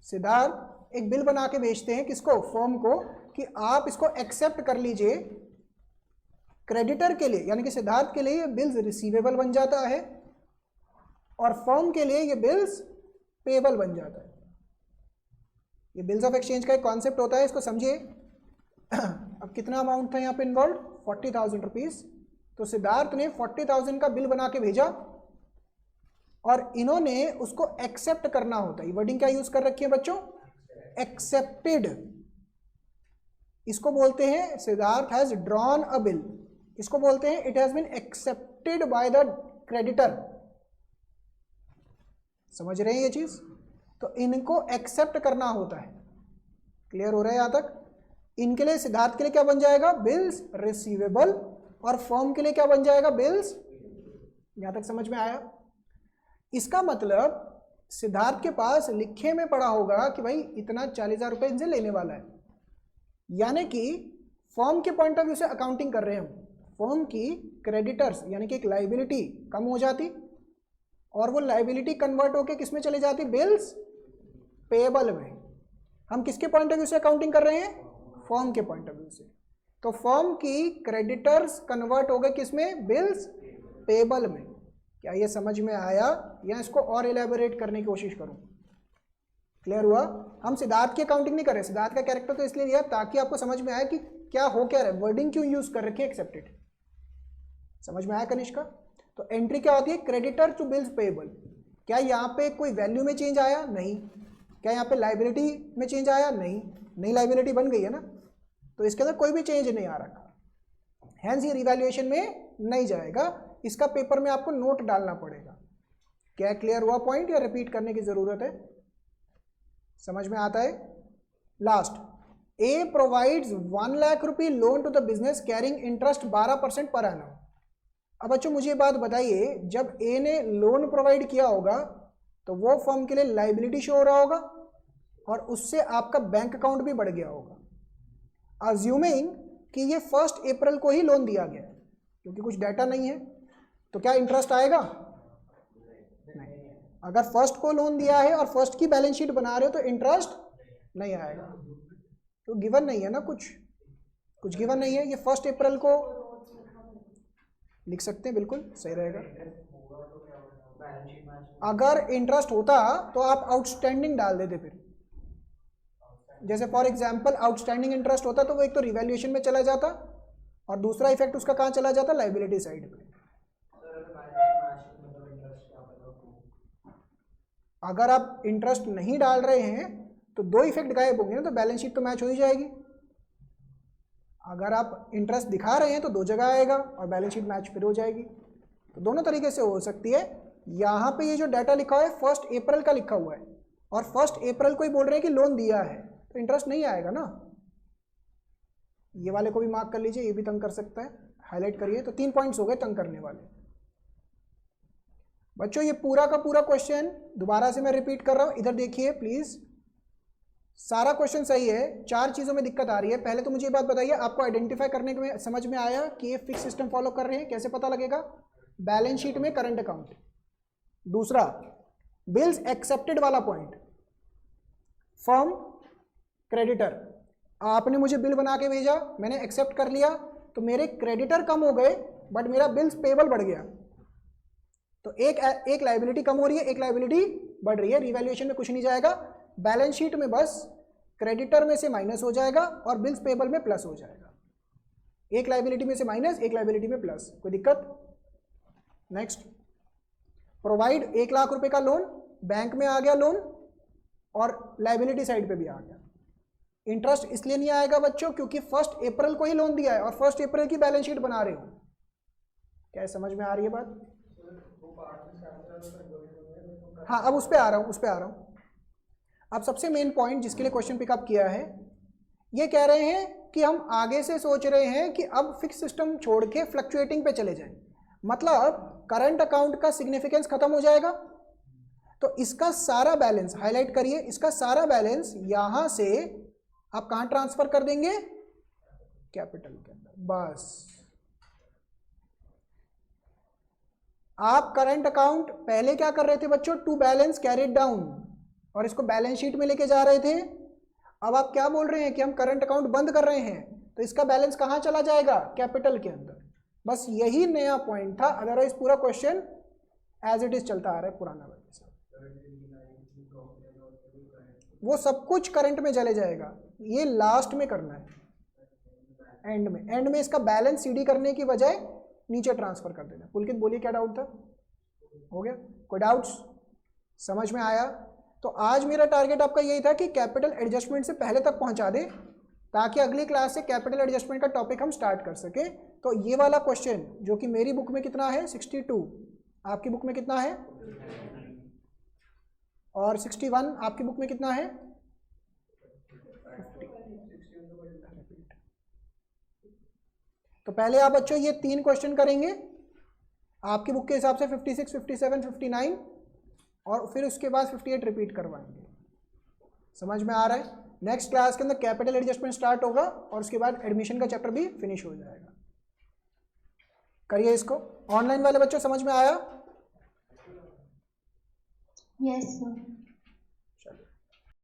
A: सिद्धार्थ एक बिल बना के बेचते हैं, किसको? फर्म को, कि आप इसको एक्सेप्ट कर लीजिए। क्रेडिटर के लिए यानी कि सिद्धार्थ के लिए ये बिल्स रिसीवेबल बन जाता है और फर्म के लिए ये बिल्स पेबल बन जाता है। ये बिल्स ऑफ एक्सचेंज का एक कॉन्सेप्ट होता है, इसको समझिए। अब कितना अमाउंट था यहाँ पे इन्वॉल्व? 40,000 रुपीज। तो सिद्धार्थ ने 40,000 का बिल बना के भेजा और इन्होंने उसको एक्सेप्ट करना होता है। वर्डिंग क्या यूज कर रखी है बच्चों? एक्सेप्टेड। इसको बोलते हैं Siddharth has drawn a bill, इसको बोलते हैं it has been accepted by the creditor. समझ रहे हैं ये चीज? तो इनको एक्सेप्ट करना होता है। क्लियर हो रहा है यहां तक? इनके लिए, सिद्धार्थ के लिए क्या बन जाएगा? बिल्स रिसीवेबल, और फर्म के लिए क्या बन जाएगा? बिल्स। यहां तक समझ में आया? इसका मतलब सिद्धार्थ के पास लिखे में पड़ा होगा कि भाई इतना 40,000 रुपए इनसे लेने वाला है, यानी कि फर्म के पॉइंट ऑफ व्यू से अकाउंटिंग कर रहे हैं हम। फर्म की क्रेडिटर्स यानी कि एक लाइबिलिटी कम हो जाती और वो लाइबिलिटी कन्वर्ट होके किस में चले जाती? बिल्स पेएबल में। हम किसके पॉइंट ऑफ व्यू से अकाउंटिंग कर रहे हैं? फर्म के पॉइंट ऑफ व्यू से। तो फर्म की क्रेडिटर्स कन्वर्ट हो गए किस में? बिल्स पेएबल में। क्या ये समझ में आया या इसको और एलैबोरेट करने की कोशिश करूं? क्लियर हुआ? हम सिद्धार्थ की अकाउंटिंग नहीं कर रहे, सिद्धार्थ का कैरेक्टर तो इसलिए लिया ताकि आपको समझ में आए कि क्या हो क्या रहा है, वर्डिंग क्यों यूज कर रखी है एक्सेप्टेड। समझ में आया कनिष्का? तो एंट्री क्या होती है? Creditor to bills payable. क्या यहाँ पे कोई वैल्यू में चेंज आया? नहीं। क्या यहाँ पे लाइबिलिटी में चेंज आया? नहीं। नई लाइबिलिटी बन गई है ना, तो इसके अंदर कोई भी चेंज नहीं आ रखा, हैंस ये रिवैल्यूएशन में नहीं जाएगा। इसका पेपर में आपको नोट डालना पड़ेगा। क्या क्लियर हुआ पॉइंट या रिपीट करने की जरूरत है? समझ में आता है? Last, A provides 1 lakh rupee loan to the business carrying interest 12% per annum. अब बच्चों मुझे ये बात बताइए, जब ए ने लोन प्रोवाइड किया होगा तो वो फर्म के लिए लाइबिलिटी शो हो रहा होगा और उससे आपका बैंक अकाउंट भी बढ़ गया होगा। अज्यूमिंग कि ये 1 अप्रैल को ही लोन दिया गया है, क्योंकि कुछ डाटा नहीं है, तो क्या इंटरेस्ट आएगा? नहीं। अगर 1 को लोन दिया है और 1 की बैलेंस शीट बना रहे हो तो इंटरेस्ट नहीं आएगा, तो गिवन नहीं है ना, कुछ गिवन नहीं है। ये 1 अप्रैल को लिख सकते हैं, बिल्कुल सही रहेगा। अगर इंटरेस्ट होता तो आप आउटस्टैंडिंग डाल देते फिर। जैसे फॉर एग्जांपल आउटस्टैंडिंग इंटरेस्ट होता तो वो एक तो रिवैल्यूएशन में चला जाता और दूसरा इफेक्ट उसका कहाँ चला जाता? लायबिलिटी साइड पे। अगर आप इंटरेस्ट नहीं डाल रहे हैं तो 2 इफेक्ट गायब होंगे ना, तो बैलेंस शीट तो मैच हो ही जाएगी। अगर आप इंटरेस्ट दिखा रहे हैं तो 2 जगह आएगा और बैलेंस शीट मैच फिर हो जाएगी। तो दोनों तरीके से हो सकती है। यहाँ पे ये जो डाटा लिखा हुआ है 1 अप्रैल का लिखा हुआ है और 1 अप्रैल को ही बोल रहे हैं कि लोन दिया है, तो इंटरेस्ट नहीं आएगा ना। ये वाले को भी मार्क कर लीजिए, ये भी तंग कर सकता है, हाईलाइट करिए। तो 3 पॉइंट्स हो गए तंग करने वाले। बच्चों ये पूरा का पूरा क्वेश्चन दोबारा से मैं रिपीट कर रहा हूं, इधर देखिए प्लीज। सारा क्वेश्चन सही है, 4 चीजों में दिक्कत आ रही है। पहले तो मुझे ये बात बताइए, आपको आइडेंटिफाई करने में समझ में आया कि ये फिक्स सिस्टम फॉलो कर रहे हैं? कैसे पता लगेगा? बैलेंस शीट में करंट अकाउंट। दूसरा, बिल्स एक्सेप्टेड वाला पॉइंट, फर्म क्रेडिटर, आपने मुझे बिल बना के भेजा, मैंने एक्सेप्ट कर लिया, तो मेरे क्रेडिटर कम हो गए बट मेरा बिल्स पेबल बढ़ गया। तो एक लायबिलिटी कम हो रही है, एक लायबिलिटी बढ़ रही है। रिवैल्यूएशन में कुछ नहीं जाएगा, बैलेंस शीट में बस क्रेडिटर में से माइनस हो जाएगा और बिल्स पेबल में प्लस हो जाएगा। एक लायबिलिटी में से माइनस, एक लायबिलिटी में प्लस, कोई दिक्कत? नेक्स्ट, प्रोवाइड 1 लाख रुपए का लोन, बैंक में आ गया लोन और लायबिलिटी साइड पे भी आ गया। इंटरेस्ट इसलिए नहीं आएगा बच्चों क्योंकि 1 अप्रैल को ही लोन दिया है और 1 अप्रैल की बैलेंस शीट बना रहे हो। क्या समझ में आ रही है बात? हाँ, अब उस पे आ रहा हूँ। अब सबसे मेन पॉइंट जिसके लिए क्वेश्चन पिकअप किया है, ये कह रहे हैं कि हम आगे से सोच रहे हैं कि अब फिक्स सिस्टम छोड़ के फ्लक्चुएटिंग पे चले जाएं, मतलब करंट अकाउंट का सिग्निफिकेंस खत्म हो जाएगा। तो इसका सारा बैलेंस, हाईलाइट करिए, इसका सारा बैलेंस यहां से आप कहां ट्रांसफर कर देंगे? कैपिटल के अंदर। बस आप करंट अकाउंट पहले क्या कर रहे थे बच्चों? टू बैलेंस कैरिड डाउन, और इसको बैलेंस शीट में लेके जा रहे थे। अब आप क्या बोल रहे हैं कि हम करंट अकाउंट बंद कर रहे हैं, तो इसका बैलेंस कहां चला जाएगा? कैपिटल के अंदर। बस यही नया पॉइंट था, अदरवाइज पूरा क्वेश्चन एज इट इज चलता आ रहा है पुराना वाले से। वो सब कुछ करंट में चले जाएगा, ये लास्ट में करना है, एंड में इसका बैलेंस सीडी करने की बजाय नीचे ट्रांसफर कर देना। पुलकित बोलिए क्या डाउट था? हो गया? कोई डाउट्स? समझ में आया? तो आज मेरा टारगेट आपका यही था कि कैपिटल एडजस्टमेंट से पहले तक पहुंचा दे, ताकि अगली क्लास से कैपिटल एडजस्टमेंट का टॉपिक हम स्टार्ट कर सके। तो ये वाला क्वेश्चन जो कि मेरी बुक में कितना है 62, आपकी बुक में कितना है, और 61 आपकी बुक में कितना है 50। तो पहले आप बच्चों ये 3 क्वेश्चन करेंगे आपकी बुक के हिसाब से, 56, 57, 59, और फिर उसके बाद 58 रिपीट करवाएंगे। समझ में आ रहा है? नेक्स्ट क्लास के अंदर कैपिटल एडजस्टमेंट स्टार्ट होगा और उसके बाद एडमिशन का चैप्टर भी फिनिश हो जाएगा। करिए इसको। ऑनलाइन वाले बच्चों समझ में आया?
C: Yes sir.